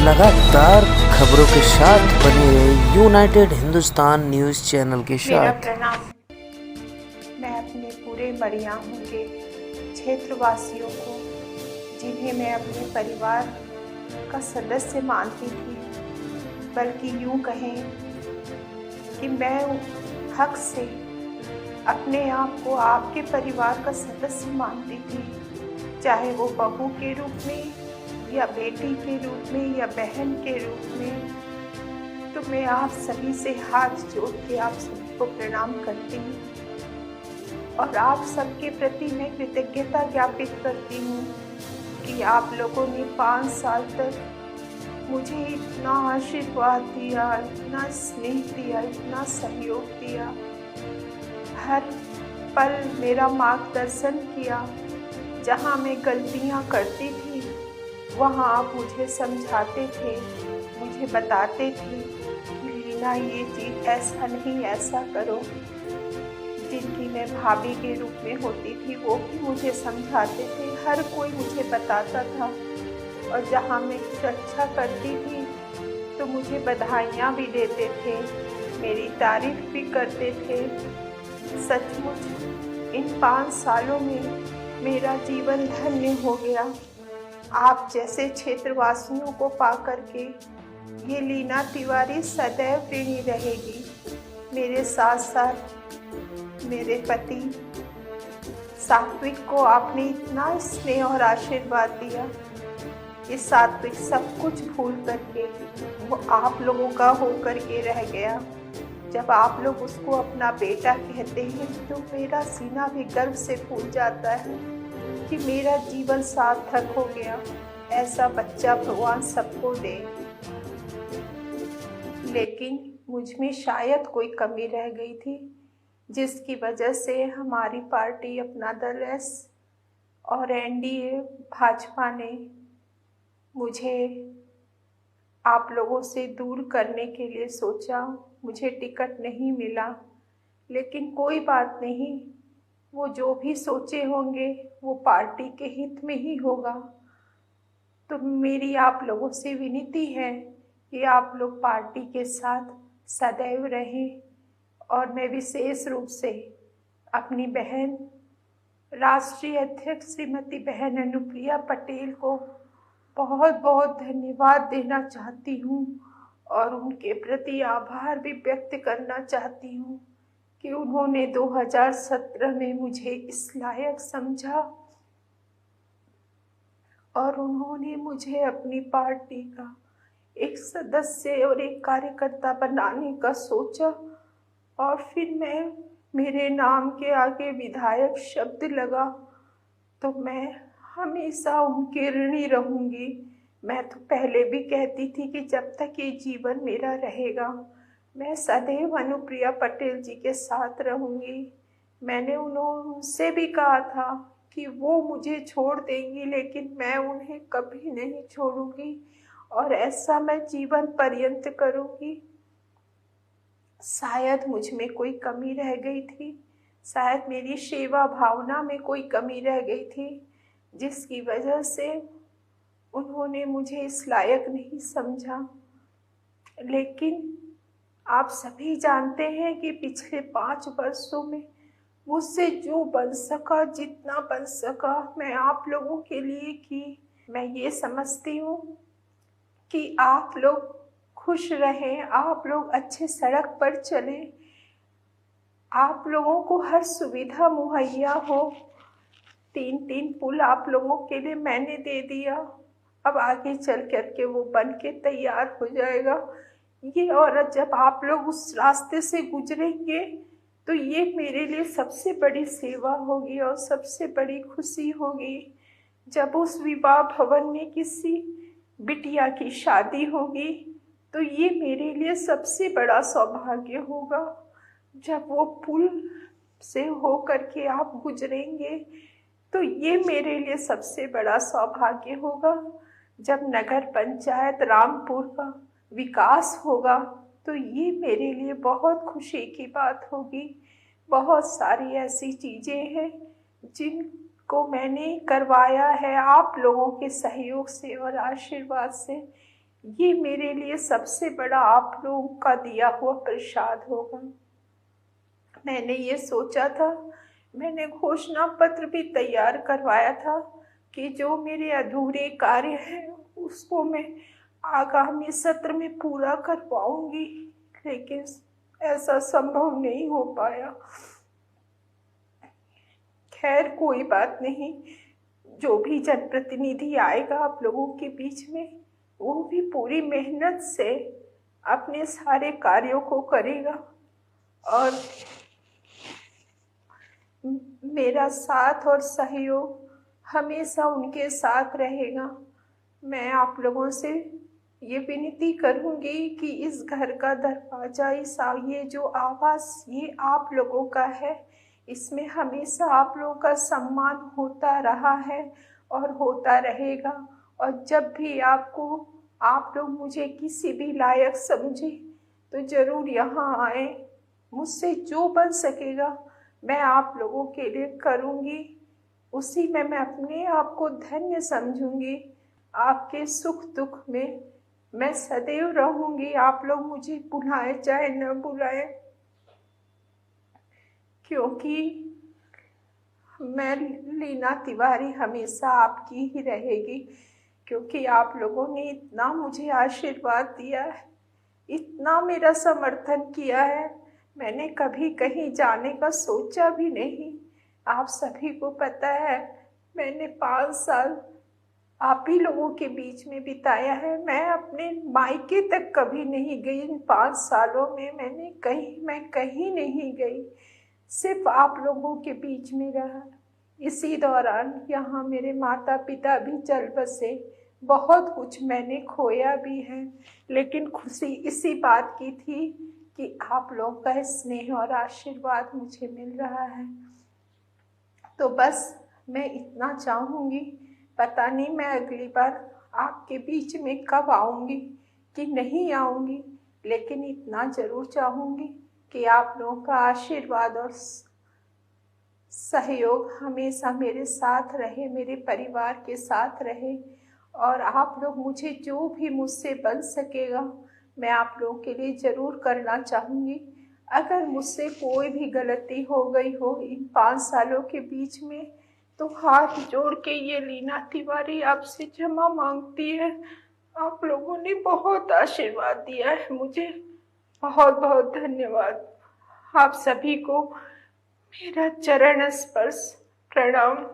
लगातार खबरों के साथ बने रहे यूनाइटेड हिंदुस्तान न्यूज़ चैनल के मेरा साथ। प्रणाम। मैं अपने पूरे बड़ियाहू के क्षेत्रवासियों को, जिन्हें मैं अपने परिवार का सदस्य मानती थी, बल्कि यूँ कहें कि मैं हक से अपने आप को आपके परिवार का सदस्य मानती थी, चाहे वो बहू के रूप में या बेटी के रूप में या बहन के रूप में। तो मैं आप सभी से हाथ जोड़ के आप सभी को प्रणाम करती हूँ और आप सबके प्रति मैं कृतज्ञता ज्ञापित करती हूँ कि आप लोगों ने 5 साल तक मुझे इतना आशीर्वाद दिया, इतना स्नेह दिया, इतना सहयोग दिया, हर पल मेरा मार्गदर्शन किया। जहाँ मैं गलतियाँ करती थी वहाँ आप मुझे समझाते थे, मुझे बताते थे कि लीना ये चीज़ ऐसा नहीं, ऐसा करो। जिनकी मैं भाभी के रूप में होती थी वो भी मुझे समझाते थे, हर कोई मुझे बताता था। और जहाँ मैं कुछ अच्छा करती थी तो मुझे बधाइयाँ भी देते थे, मेरी तारीफ भी करते थे। सचमुच इन 5 सालों में मेरा जीवन धन्य हो गया। आप जैसे क्षेत्रवासियों को पाकर के ये लीना तिवारी सदैव ऋणी रहेगी। मेरे साथ साथ मेरे पति सात्विक को आपने इतना स्नेह और आशीर्वाद दिया कि सात्विक सब कुछ भूल करके वो आप लोगों का होकर के रह गया। जब आप लोग उसको अपना बेटा कहते हैं तो मेरा सीना भी गर्व से फूल जाता है कि मेरा जीवन सार्थक हो गया। ऐसा बच्चा भगवान सबको दे। लेकिन मुझ में शायद कोई कमी रह गई थी, जिसकी वजह से हमारी पार्टी अपना दल एस और एनडीए भाजपा ने मुझे आप लोगों से दूर करने के लिए सोचा। मुझे टिकट नहीं मिला, लेकिन कोई बात नहीं, वो जो भी सोचे होंगे वो पार्टी के हित में ही होगा। तो मेरी आप लोगों से विनती है कि आप लोग पार्टी के साथ सदैव रहें। और मैं विशेष रूप से अपनी बहन राष्ट्रीय अध्यक्ष श्रीमती बहन अनुप्रिया पटेल को बहुत बहुत धन्यवाद देना चाहती हूँ और उनके प्रति आभार भी व्यक्त करना चाहती हूँ कि उन्होंने 2017 में मुझे इस लायक समझा और उन्होंने मुझे अपनी पार्टी का एक सदस्य और एक कार्यकर्ता बनाने का सोचा। और फिर मेरे नाम के आगे विधायक शब्द लगा तो मैं हमेशा उनके ऋणी रहूँगी। मैं तो पहले भी कहती थी कि जब तक ये जीवन मेरा रहेगा मैं सदैव अनुप्रिया पटेल जी के साथ रहूँगी। मैंने उनसे भी कहा था कि वो मुझे छोड़ देंगी, लेकिन मैं उन्हें कभी नहीं छोड़ूंगी और ऐसा मैं जीवन पर्यंत करूँगी। शायद मुझ में कोई कमी रह गई थी, शायद मेरी सेवा भावना में कोई कमी रह गई थी, जिसकी वजह से उन्होंने मुझे इस लायक नहीं समझा। लेकिन आप सभी जानते हैं कि पिछले 5 वर्षों में मुझसे जो बन सका, जितना बन सका, मैं आप लोगों के लिए की। मैं ये समझती हूँ कि आप लोग खुश रहें, आप लोग अच्छे सड़क पर चलें, आप लोगों को हर सुविधा मुहैया हो। 3 पुल आप लोगों के लिए मैंने दे दिया, अब आगे चल कर के वो बन के तैयार हो जाएगा। ये औरत जब आप लोग उस रास्ते से गुजरेंगे तो ये मेरे लिए सबसे बड़ी सेवा होगी और सबसे बड़ी खुशी होगी। जब उस विवाह भवन में किसी बिटिया की शादी होगी तो ये मेरे लिए सबसे बड़ा सौभाग्य होगा। जब वो पुल से हो करके आप गुजरेंगे तो ये मेरे लिए सबसे बड़ा सौभाग्य होगा। जब नगर पंचायत रामपुर का विकास होगा तो ये मेरे लिए बहुत खुशी की बात होगी। बहुत सारी ऐसी चीज़ें हैं जिनको मैंने करवाया है आप लोगों के सहयोग से और आशीर्वाद से, ये मेरे लिए सबसे बड़ा आप लोगों का दिया हुआ प्रसाद होगा। मैंने ये सोचा था, मैंने घोषणा पत्र भी तैयार करवाया था कि जो मेरे अधूरे कार्य हैं उसको मैं आगामी सत्र में पूरा कर पाऊंगी, लेकिन ऐसा संभव नहीं हो पाया। खैर कोई बात नहीं, जो भी जनप्रतिनिधि आएगा आप लोगों के बीच में, वो भी पूरी मेहनत से अपने सारे कार्यों को करेगा और मेरा साथ और सहयोग हमेशा उनके साथ रहेगा। मैं आप लोगों से ये विनती करूंगी कि इस घर का दरवाजा, ये जो आवास, ये आप लोगों का है। इसमें हमेशा आप लोगों का सम्मान होता रहा है और होता रहेगा। और जब भी आप लोग मुझे किसी भी लायक समझे तो ज़रूर यहाँ आए। मुझसे जो बन सकेगा मैं आप लोगों के लिए करूँगी। उसी में मैं अपने आप को धन्य समझूंगी। आपके सुख दुख में मैं सदैव रहूंगी। आप लोग मुझे बुलाए चाहे न बुलाए, क्योंकि मैं लीना तिवारी हमेशा आपकी ही रहेगी। क्योंकि आप लोगों ने इतना मुझे आशीर्वाद दिया है, इतना मेरा समर्थन किया है, मैंने कभी कहीं जाने का सोचा भी नहीं। आप सभी को पता है मैंने 5 साल आप ही लोगों के बीच में बिताया है। मैं अपने मायके तक कभी नहीं गई। इन 5 सालों में मैं कहीं नहीं गई, सिर्फ आप लोगों के बीच में रहा। इसी दौरान यहाँ मेरे माता पिता भी चल बसे, बहुत कुछ मैंने खोया भी है, लेकिन खुशी इसी बात की थी कि आप लोगों का स्नेह और आशीर्वाद मुझे मिल रहा है। तो बस मैं इतना चाहूँगी, पता नहीं मैं अगली बार आपके बीच में कब आऊँगी कि नहीं आऊँगी, लेकिन इतना ज़रूर चाहूँगी कि आप लोगों का आशीर्वाद और सहयोग हमेशा मेरे साथ रहे, मेरे परिवार के साथ रहे। और आप लोग मुझे जो भी मुझसे बन सकेगा मैं आप लोगों के लिए ज़रूर करना चाहूँगी। अगर मुझसे कोई भी गलती हो गई हो इन 5 सालों के बीच में, तो हाथ जोड़ के ये लीना तिवारी आपसे क्षमा मांगती है। आप लोगों ने बहुत आशीर्वाद दिया है मुझे, बहुत बहुत धन्यवाद। आप सभी को मेरा चरण स्पर्श प्रणाम।